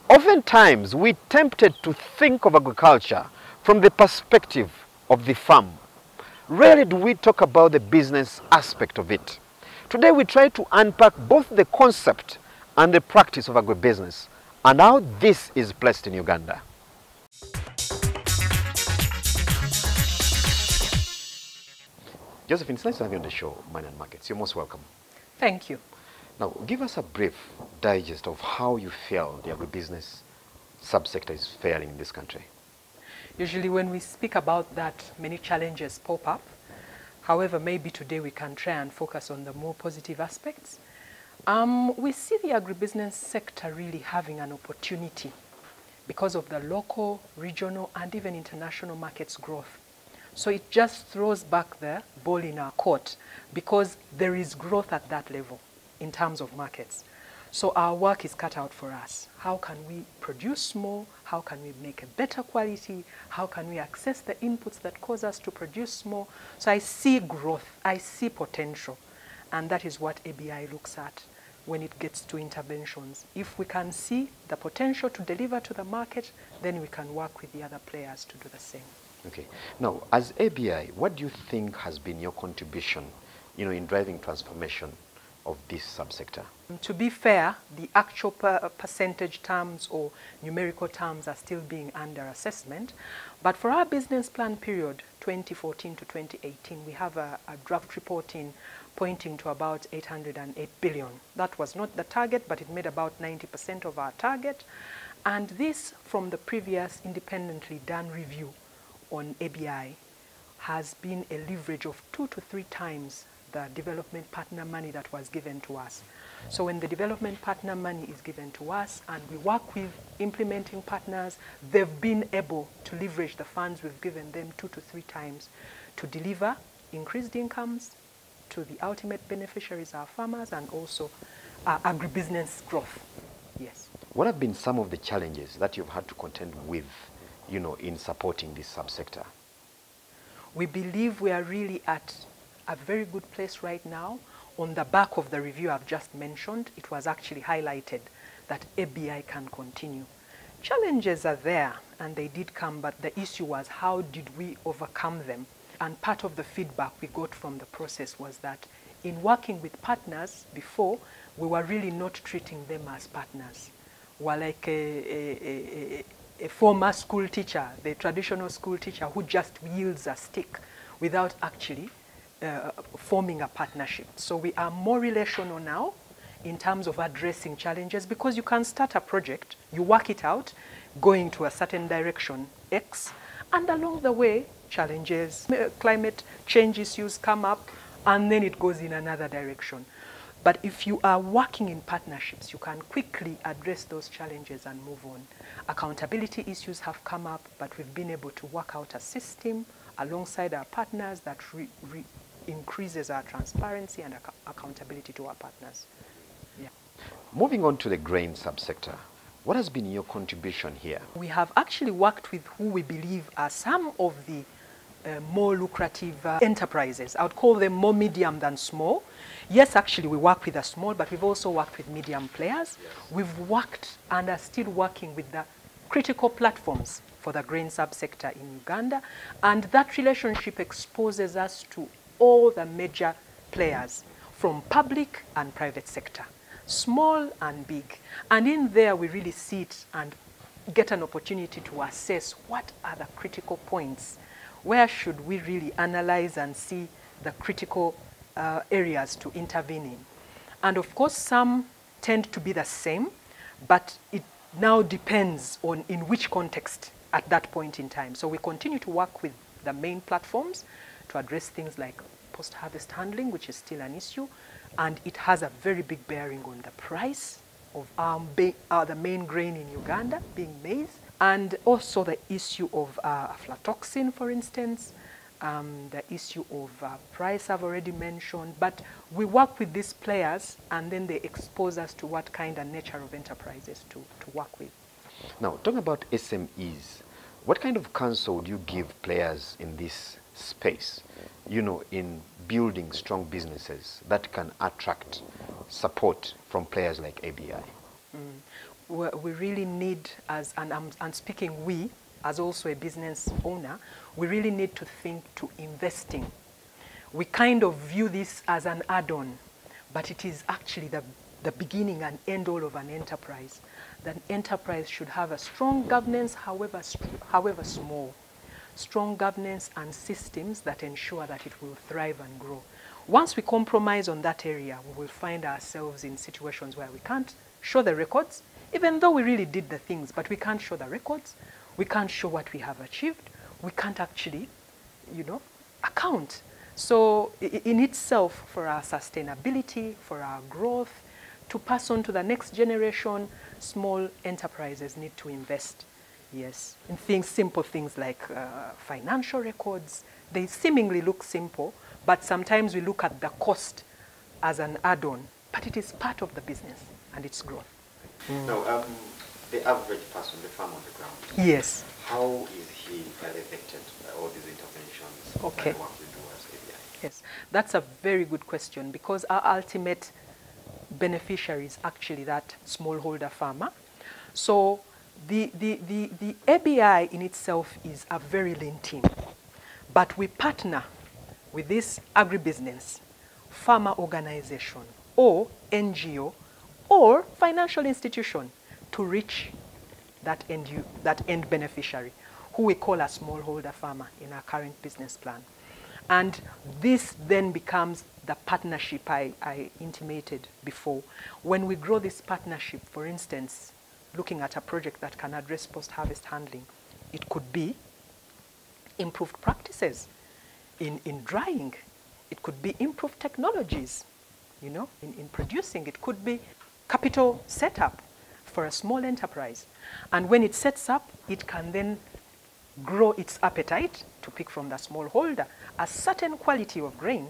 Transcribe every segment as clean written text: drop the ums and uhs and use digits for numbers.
Oftentimes, we're tempted to think of agriculture from the perspective of the farm. Rarely do we talk about the business aspect of it. Today, we try to unpack both the concept and the practice of agribusiness and how this is placed in Uganda. Josephine, it's nice to have you on the show, Money and Markets. You're most welcome. Thank you. Now, give us a brief digest of how you feel the agribusiness subsector is faring in this country. Usually when we speak about that, many challenges pop up. However, maybe today we can try and focus on the more positive aspects. We see the agribusiness sector really having an opportunity because of the local, regional, and even international markets growth. So it just throws back the ball in our court because there is growth at that level in terms of markets. So our work is cut out for us. How can we produce more? How can we make a better quality? How can we access the inputs that cause us to produce more? So I see growth, I see potential, and that is what aBi looks at when it gets to interventions. If we can see the potential to deliver to the market, then we can work with the other players to do the same. Okay. Now, as aBi, what do you think has been your contribution, in driving transformation of this subsector? To be fair, the actual percentage terms or numerical terms are still being under assessment. But for our business plan period, 2014 to 2018, we have a draft reporting pointing to about 808 billion. That was not the target, but it made about 90% of our target. And this, from the previous independently done review on aBi, has been a leverage of 2 to 3 times the development partner money that was given to us. So when the development partner money is given to us and we work with implementing partners, they've been able to leverage the funds we've given them 2 to 3 times to deliver increased incomes to the ultimate beneficiaries, our farmers, and also our agribusiness growth. Yes. What have been some of the challenges that you've had to contend with, in supporting this subsector? We believe we are really at a very good place right now. On the back of the review I've just mentioned, it was actually highlighted that aBi can continue. Challenges are there, and they did come, but the issue was how did we overcome them? And part of the feedback we got from the process was that in working with partners before, we were really not treating them as partners. We're like a former school teacher, the traditional school teacher who just wields a stick without actually forming a partnership. So we are more relational now in terms of addressing challenges, because you can start a project, you work it out, going to a certain direction X, and along the way, challenges, climate change issues come up, and then it goes in another direction. But if you are working in partnerships, you can quickly address those challenges and move on. Accountability issues have come up, but we've been able to work out a system alongside our partners that increases our transparency and accountability to our partners. Yeah. Moving on to the grain subsector, what has been your contribution here? We have actually worked with who we believe are some of the more lucrative enterprises. I would call them more medium than small. Yes, actually we work with the small, but we've also worked with medium players. Yes. We've worked and are still working with the critical platforms for the grain subsector in Uganda, and that relationship exposes us to all the major players from public and private sector, small and big. And in there we really sit and get an opportunity to assess what are the critical points, where should we really analyze and see the critical areas to intervene in. And of course some tend to be the same, but it now depends on in which context at that point in time. So we continue to work with the main platforms to address things like post-harvest handling, which is still an issue, and it has a very big bearing on the price of the main grain in Uganda, being maize, and also the issue of aflatoxin, for instance, the issue of price I've already mentioned. But we work with these players, and then they expose us to what kind of nature of enterprises to work with. Now, talking about SMEs, what kind of counsel would you give players in this space, in building strong businesses that can attract support from players like aBi? we really need, and I'm speaking we, as also a business owner, we really need to think to investing. We kind of view this as an add-on, but it is actually the beginning and end all of an enterprise. That enterprise should have a strong governance, however small. Strong governance and systems that ensure that it will thrive and grow. Once we compromise on that area, we will find ourselves in situations where we can't show the records, even though we really did the things, but we can't show the records, we can't show what we have achieved, we can't actually, account. So in itself, for our sustainability, for our growth, to pass on to the next generation, small enterprises need to invest, yes, in simple things like financial records. They seemingly look simple, but sometimes we look at the cost as an add-on, but it is part of the business and its growth. Now, the average person, the farmer on the ground, yes, how is he affected by all these interventions? Okay. And what we do as aBi? Yes, that's a very good question, because our ultimate beneficiary is actually that smallholder farmer. So the aBi in itself is a very lean team, but we partner with this agribusiness, farmer organization, or NGO, or financial institution to reach that end beneficiary, who we call a smallholder farmer in our current business plan. And this then becomes the partnership I intimated before. When we grow this partnership, for instance, looking at a project that can address post-harvest handling, it could be improved practices in drying. It could be improved technologies, in producing. It could be capital setup for a small enterprise. And when it sets up, it can then grow its appetite to pick from the smallholder a certain quality of grain.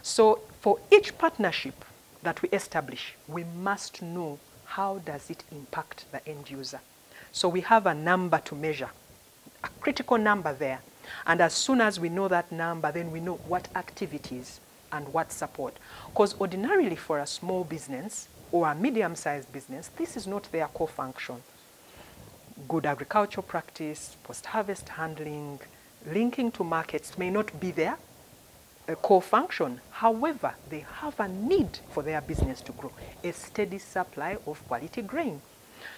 So for each partnership that we establish, we must know how does it impact the end user. So we have a number to measure, a critical number there. And as soon as we know that number, then we know what activities and what support. Because ordinarily for a small business or a medium-sized business, this is not their core function. Good agricultural practice, post-harvest handling, linking to markets may not be their core function. However, they have a need for their business to grow, a steady supply of quality grain.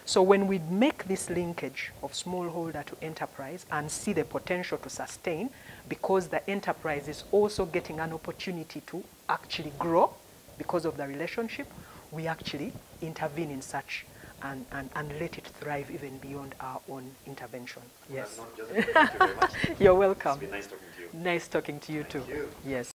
So when we make this linkage of smallholder to enterprise and see the potential to sustain, because the enterprise is also getting an opportunity to actually grow because of the relationship, we actually intervene in such and let it thrive even beyond our own intervention. Yes. Josephine, thank you very much. You're welcome. It's been nice talking to you. Nice talking to you too. Thank you. Yes.